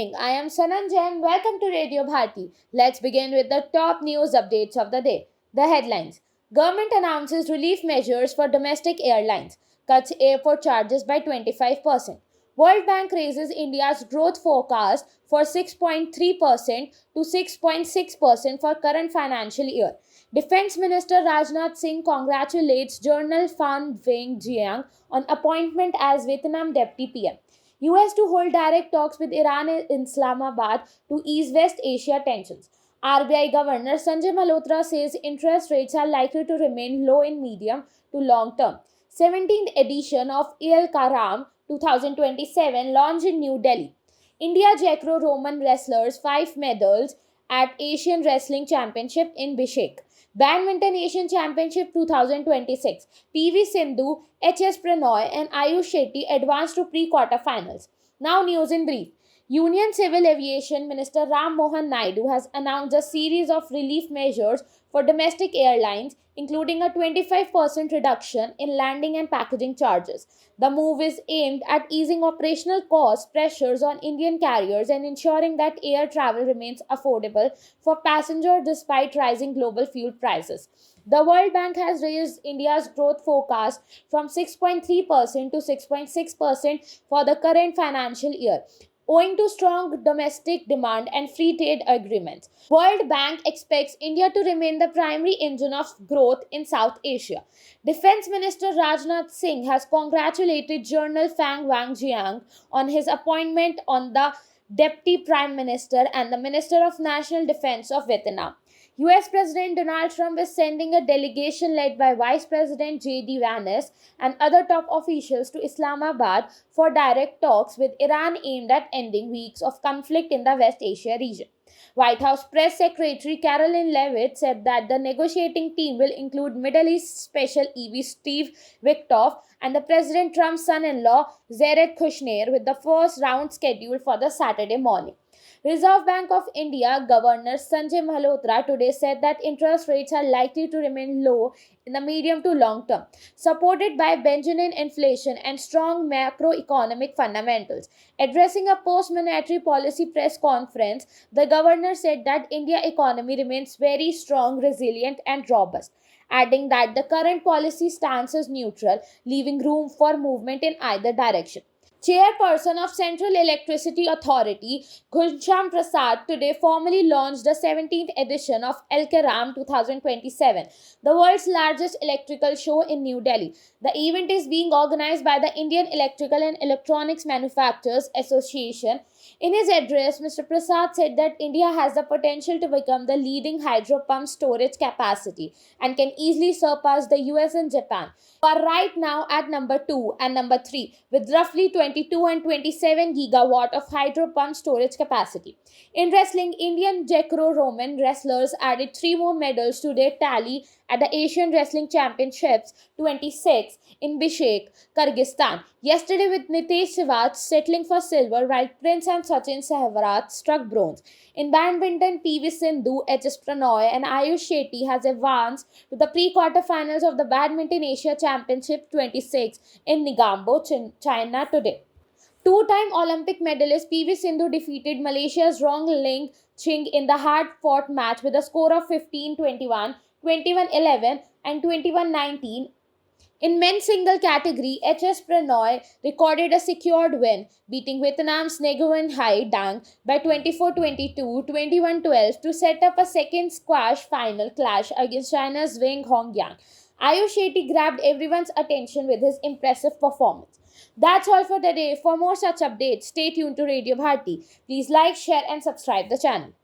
evening. I am Sananjay and welcome to Radio Bharti. Let's begin with the top news updates of the day. The headlines. Government announces relief measures for domestic airlines, cuts airport charges by 25%. World Bank raises India's growth forecast for 6.3% to 6.6% for current financial year. Defense Minister Rajnath Singh congratulates General Phan Vinh Giang on appointment as Vietnam Deputy PM. US to hold direct talks with Iran in Islamabad to ease West Asia tensions. RBI Governor Sanjay Malhotra says interest rates are likely to remain low in medium to long term. 17th edition of El Karam 2027 launched in New Delhi. India Greco-Roman wrestlers 5 medals at Asian Wrestling Championship in Bishkek. Badminton Asian Championship 2026. PV Sindhu, HS Pranoy and Ayush Shetty advanced to pre-quarterfinals. Now news in brief. Union Civil Aviation Minister Ram Mohan Naidu has announced a series of relief measures for domestic airlines, including a 25% reduction in landing and packaging charges. The move is aimed at easing operational cost pressures on Indian carriers and ensuring that air travel remains affordable for passengers despite rising global fuel prices. The World Bank has raised India's growth forecast from 6.3% to 6.6% for the current financial year, owing to strong domestic demand and free trade agreements. World Bank expects India to remain the primary engine of growth in South Asia. Defense Minister Rajnath Singh has congratulated General Phan Vang Jiang on his appointment on the Deputy Prime Minister and the Minister of National Defense of Vietnam. US President Donald Trump is sending a delegation led by Vice President J.D. Vance and other top officials to Islamabad for direct talks with Iran aimed at ending weeks of conflict in the West Asia region. White House Press Secretary Caroline Leavitt said that the negotiating team will include Middle East Special EV Steve Witkoff and the President Trump's son-in-law Jared Kushner, with the first round scheduled for the Saturday morning. Reserve Bank of India Governor Sanjay Malhotra today said that interest rates are likely to remain low in the medium to long term, supported by benign inflation and strong macroeconomic fundamentals. Addressing a post-monetary policy press conference, the governor said that India's economy remains very strong, resilient, and robust, adding that the current policy stance is neutral, leaving room for movement in either direction. Chairperson of Central Electricity Authority, Ghanshyam Prasad, today formally launched the 17th edition of El Karam 2027, the world's largest electrical show in New Delhi. The event is being organized by the Indian Electrical and Electronics Manufacturers Association. In his address, Mr. Prasad said that India has the potential to become the leading hydro pump storage capacity and can easily surpass the US and Japan, who are right now at number 2 and number 3 with roughly 22 and 27 gigawatt of hydro pump storage capacity. In wrestling, Indian Greco-Roman wrestlers added 3 more medals to their tally at the Asian Wrestling Championships 26 in Bishkek, Kyrgyzstan. Yesterday, with Nitesh Shivat settling for silver, while Prince and Sachin Sehwag struck bronze. In badminton, PV Sindhu, HS Pranoy and Ayush Shetty has advanced to the pre-quarterfinals of the Badminton Asia Championship 26 in Negombo, China today. Two-time Olympic medalist PV Sindhu defeated Malaysia's Rong Ling Ching in the hard-fought match with a score of 15-21, 21-11 and 21-19. In men's single category, HS Pranoy recorded a secured win, beating Vietnam's Nguyen Hai Dang by 24-22, 21-12 to set up a second squash final clash against China's Wang Hongyang. Ayush Shetty grabbed everyone's attention with his impressive performance. That's all for today. For more such updates, stay tuned to Radio Bharti. Please like, share and subscribe the channel.